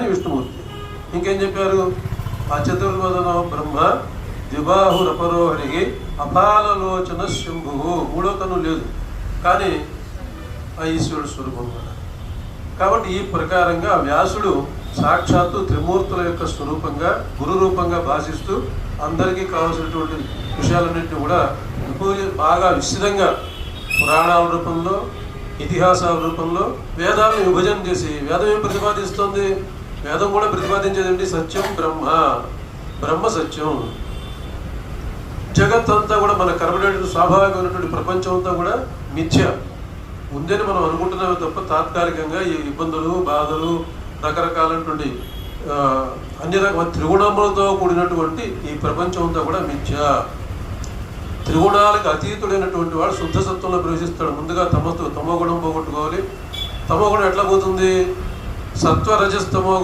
కానీ విష్ణుమూర్తి. ఇంకేం చెప్పారు? ఆ చతుర్వదన బ్రహ్మ ద్విబాహురపరోహరికి అపాలలోచన శంభువు, మూడో కన్ను లేదు కానీ ఆ ఈశ్వరుడు స్వరూపం కూడా. కాబట్టి ఈ ప్రకారంగా వ్యాసుడు సాక్షాత్తు త్రిమూర్తుల యొక్క స్వరూపంగా గురు రూపంగా భాషిస్తూ అందరికీ కావాల్సినటువంటి విషయాలన్నింటినీ కూడా బాగా విస్తృతంగా పురాణాల రూపంలో ఇతిహాసాల రూపంలో వేదాలను విభజన చేసి, వేదం ఏం ప్రతిపాదిస్తుంది? వేదం కూడా ప్రతిపాదించేదండి సత్యం బ్రహ్మ, బ్రహ్మ సత్యం. జగత్తంతా కూడా మన కనబడేటువంటి స్వాభావికమైనటువంటి ప్రపంచం అంతా కూడా మిథ్య ఉందని మనం అనుకుంటున్నామే తప్ప తాత్కాలికంగా ఈ ఇబ్బందులు బాధలు రకరకాలైనటువంటి అన్ని రకాల త్రిగుణములతో కూడినటువంటి ఈ ప్రపంచం అంతా కూడా మిథ్య. త్రిగుణాలకు అతీతుడైనటువంటి వాడు శుద్ధ సత్వంలో ప్రవేశిస్తాడు. ముందుగా తమో గుణం పోగొట్టుకోవాలి. తమో గుణం ఎట్లా పోతుంది? సత్వ రజస్తమో